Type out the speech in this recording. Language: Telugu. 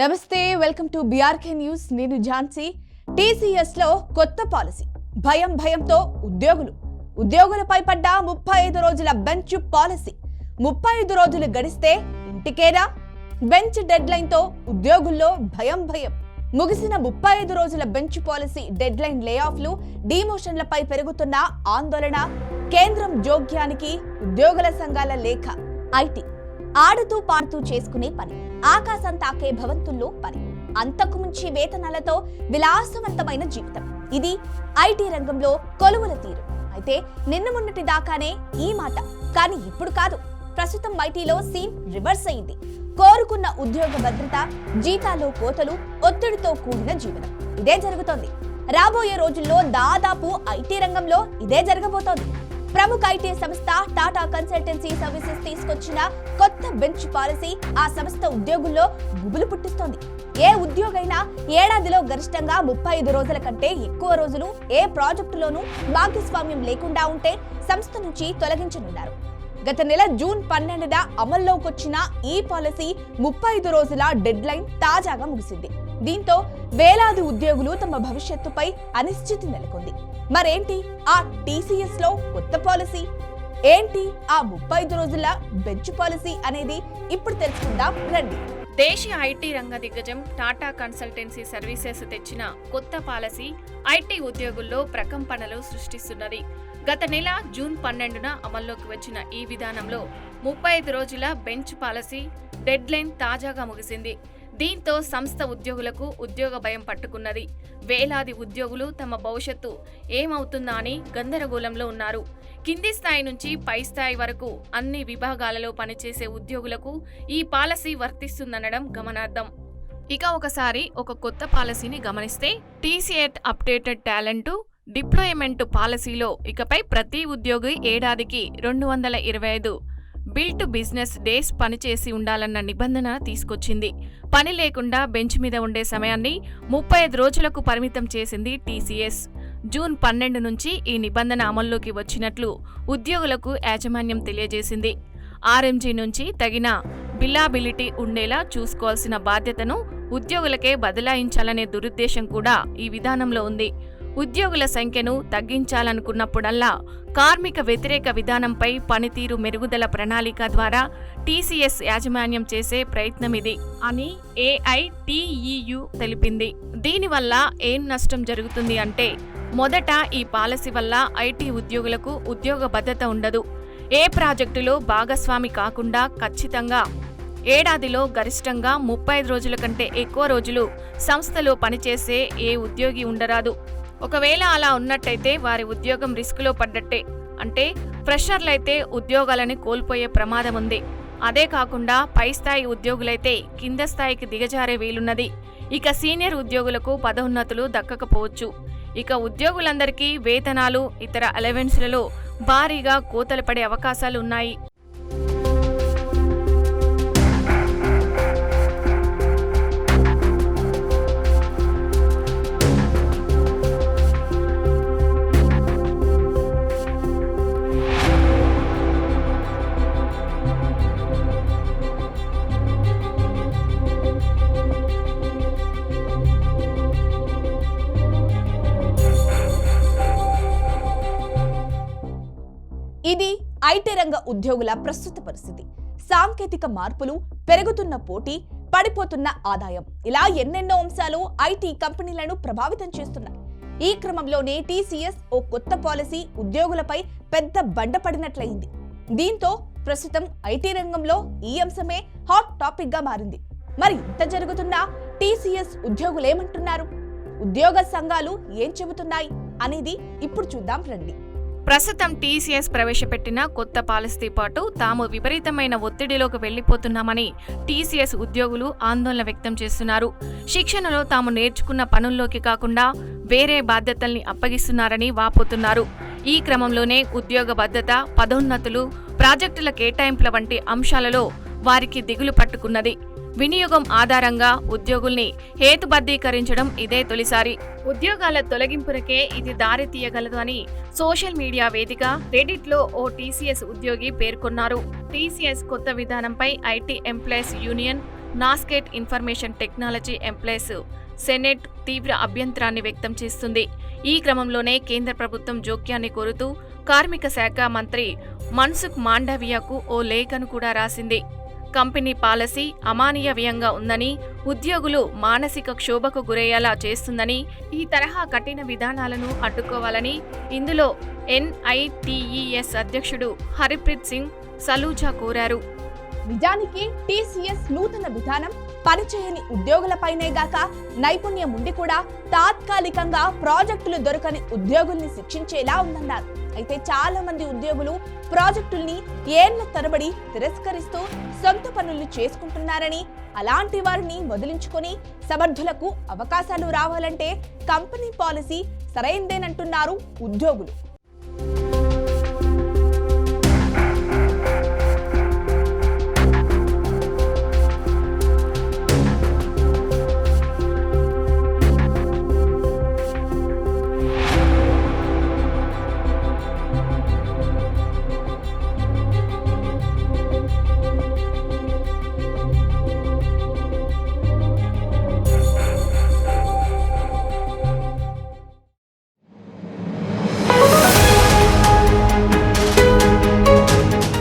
నమస్తే, వెల్కమ్ టు బీఆర్కే న్యూస్. నేను ఝాన్సీ. టీసీఎస్ లో కొత్త పాలసీ. భయంతో ఉద్యోగులపై పడ్డ 35 రోజుల బెంచ్ పాలసీ. 35 రోజులు గడిస్తే ఇంటికేనా? బెంచ్ డెడ్ లైన్ తో ఉద్యోగుల్లో భయం. ముగిసిన 35 రోజుల బెంచ్ పాలసీ డెడ్ లైన్ లేఆఫ్లు, డిమోషన్లపై పెరుగుతున్న ఆందోళన, కేంద్రం జోక్యానికి ఉద్యోగుల సంఘాల లేఖ. ఐటీ ఆడుతూ పాడుతూ చేసుకునే పని, ఆకాశం తాకే భవంతుల్లో పని, అంతకు మించి వేతనాలతో విలాసవంతమైన జీవితం. ఇది ఐటీ రంగంలో కొలువుల తీరు. అయితే నిన్న మొన్నటి దాకానే ఈ మాట, కానీ ఇప్పుడు కాదు. ప్రస్తుతం ఐటీలో సీన్ రివర్స్ అయింది. కోరుకున్న ఉద్యోగ భద్రత, జీతాల్లో కోతలు, ఒత్తిడితో కూడిన జీవనం. ఇదే జరుగుతోంది. రాబోయే రోజుల్లో దాదాపు ఐటీ రంగంలో ఇదే జరగబోతోంది. ప్రముఖ ఐటీ సంస్థ టాటా కన్సల్టెన్సీ సర్వీసెస్ తీసుకొచ్చిన కొత్త బెంచ్ పాలసీ ఆ సంస్థ ఉద్యోగుల్లో గుబులు పుట్టిస్తోంది. ఏ ఉద్యోగైనా ఏడాదిలో గరిష్టంగా 35 రోజుల కంటే ఎక్కువ రోజులు ఏ ప్రాజెక్టులోనూ భాగస్వామ్యం లేకుండా ఉంటే సంస్థ నుంచి తొలగించనున్నారు. గత నెల జూన్ 12న అమల్లోకొచ్చిన ఈ పాలసీ 35 రోజుల డెడ్ లైన్ తాజాగా ముగిసింది. దీంతో వేలాది ఉద్యోగులు తమ భవిష్యత్తుపై అనిశ్చితి నెలకొంది. మరేంటి ఆ టీసీఎస్ లో కొత్త పాలసీ? ఏంటి ఆ 35 రోజుల బెంచ్ పాలసీ అనేది ఇప్పుడు తెలుసుకుందాం రండి. దేశీయ ఐటీ రంగ దిగ్గజం టాటా కన్సల్టెన్సీ సర్వీసెస్ తెచ్చిన కొత్త పాలసీ ఐటీ ఉద్యోగుల్లో ప్రకంపనలు సృష్టిస్తున్నది. గత నెల జూన్ 12న అమల్లోకి వచ్చిన ఈ విధానంలో 35 రోజుల బెంచ్ పాలసీ డెడ్ లైన్ తాజాగా ముగిసింది. దీంతో సంస్థ ఉద్యోగులకు ఉద్యోగ భయం పట్టుకున్నది. వేలాది ఉద్యోగులు తమ భవిష్యత్తు ఏమవుతుందా అని గందరగోళంలో ఉన్నారు. కింది స్థాయి నుంచి పై స్థాయి వరకు అన్ని విభాగాలలో పనిచేసే ఉద్యోగులకు ఈ పాలసీ వర్తిస్తుందనడం గమనార్థం. ఇక ఒకసారి ఒక కొత్త పాలసీని గమనిస్తే, టీసీఎస్ అప్డేటెడ్ టాలెంట్ డిప్లాయ్మెంట్ పాలసీలో ఇకపై ప్రతి ఉద్యోగి ఏడాదికి 225 బిల్ట్ బిజినెస్ డేస్ పనిచేసి ఉండాలన్న నిబంధన తీసుకొచ్చింది. పని లేకుండా బెంచ్ మీద ఉండే సమయాన్ని 35 రోజులకు పరిమితం చేసింది టీసీఎస్. జూన్ 12 నుంచి ఈ నిబంధన అమల్లోకి వచ్చినట్లు ఉద్యోగులకు యాజమాన్యం తెలియజేసింది. ఆర్ఎంజీ నుంచి తగిన బిల్లాబిలిటీ ఉండేలా చూసుకోవాల్సిన బాధ్యతను ఉద్యోగులకే బదలాయించాలనే దురుద్దేశం కూడా ఈ విధానంలో ఉంది. ఉద్యోగుల సంఖ్యను తగ్గించాలనుకున్నప్పుడల్లా కార్మిక వ్యతిరేక విధానంపై పనితీరు మెరుగుదల ప్రణాళిక ద్వారా టీసీఎస్ యాజమాన్యం చేసే ప్రయత్నమిది అని ఏఐటీఈయు తెలిపింది. దీనివల్ల ఏం నష్టం జరుగుతుంది అంటే, మొదట ఈ పాలసీ వల్ల ఐటీ ఉద్యోగులకు ఉద్యోగ భద్రత ఉండదు. ఏ ప్రాజెక్టులో భాగస్వామి కాకుండా ఖచ్చితంగా ఏడాదిలో గరిష్టంగా 35 రోజుల కంటే ఎక్కువ రోజులు సంస్థలో పనిచేసే ఏ ఉద్యోగి ఉండరాదు. ఒకవేళ అలా ఉన్నట్టయితే వారి ఉద్యోగం రిస్కులో పడ్డట్టే. అంటే ఫ్రెషర్లైతే ఉద్యోగాలని కోల్పోయే ప్రమాదం ఉంది. అదే కాకుండా పై స్థాయి ఉద్యోగులైతే కింద స్థాయికి దిగజారే వీలున్నది. ఇక సీనియర్ ఉద్యోగులకు పదోన్నతులు దక్కకపోవచ్చు. ఇక ఉద్యోగులందరికీ వేతనాలు, ఇతర అలవెన్స్లలో భారీగా కోతలు పడే అవకాశాలు ఉన్నాయి. ఇది ఐటీ రంగ ఉద్యోగుల ప్రస్తుత పరిస్థితి. సాంకేతిక మార్పులు, పెరుగుతున్న పోటీ, పడిపోతున్న ఆదాయం, ఇలా ఎన్నెన్నో అంశాలు ఐటీ కంపెనీలను ప్రభావితం చేస్తున్నాయి. ఈ క్రమంలోనే టీసీఎస్ ఓ కొత్త పాలసీ ఉద్యోగులపై పెద్ద బండ పడినట్లయింది. దీంతో ప్రస్తుతం ఐటీ రంగంలో ఈ అంశమే హాట్ టాపిక్ గా మారింది. మరి ఇంత జరుగుతున్నా టీసీఎస్ ఉద్యోగులేమంటున్నారు, ఉద్యోగ సంఘాలు ఏం చెబుతున్నాయి అనేది ఇప్పుడు చూద్దాం రండి. ప్రస్తుతం టీసీఎస్ ప్రవేశపెట్టిన కొత్త పాలసీతో పాటు తాము విపరీతమైన ఒత్తిడిలోకి వెళ్లిపోతున్నామని టీసీఎస్ ఉద్యోగులు ఆందోళన వ్యక్తం చేస్తున్నారు. శిక్షణలో తాము నేర్చుకున్న పనుల్లోకి కాకుండా వేరే బాధ్యతల్ని అప్పగిస్తున్నారని వాపోతున్నారు. ఈ క్రమంలోనే ఉద్యోగ భద్రత, పదోన్నతులు, ప్రాజెక్టుల కేటాయింపుల వంటి అంశాలలో వారికి దిగులు పట్టుకున్నది. వినియోగం ఆధారంగా ఉద్యోగుల్ని హేతుబద్ధీకరించడం ఇదే తొలిసారి. ఉద్యోగాల తొలగింపునకే ఇది దారి తీయగలదు అని సోషల్ మీడియా వేదిక రెడిట్లో ఓ టీసీఎస్ ఉద్యోగి పేర్కొన్నారు. టీసీఎస్ కొత్త విధానంపై IT employees union Nascent Information Technology Employees Senate తీవ్ర అభ్యంతరాన్ని వ్యక్తం చేస్తుంది. ఈ క్రమంలోనే కేంద్ర ప్రభుత్వం జోక్యాన్ని కోరుతూ కార్మిక శాఖ మంత్రి మన్సుఖ్ మాండవియాకు ఓ లేఖను కూడా రాసింది. కంపెనీ పాలసీ అమానవీయంగా ఉందని, ఉద్యోగులు మానసిక క్షోభకు గురయ్యేలా చేస్తుందని, ఈ తరహా కఠిన విధానాలను అడ్డుకోవాలని ఇందులో NITES అధ్యక్షుడు హరిప్రీత్ సింగ్ సలూజా కోరారు. నిజానికి టీసీఎస్ నూతన విధానం పనిచేయని ఉద్యోగులపైనే గాక నైపుణ్యం ఉండి కూడా తాత్కాలికంగా ప్రాజెక్టులు దొరకని ఉద్యోగుల్ని శిక్షించేలా ఉందన్నారు. అయితే చాలా మంది ఉద్యోగులు ప్రాజెక్టుల్ని ఏళ్ల తరబడి తిరస్కరిస్తూ సొంత పనులు చేసుకుంటున్నారని, అలాంటి వారిని వదిలించుకొని సమర్థులకు అవకాశాలు రావాలంటే కంపెనీ పాలసీ సరైందేనంటున్నారు ఉద్యోగులు.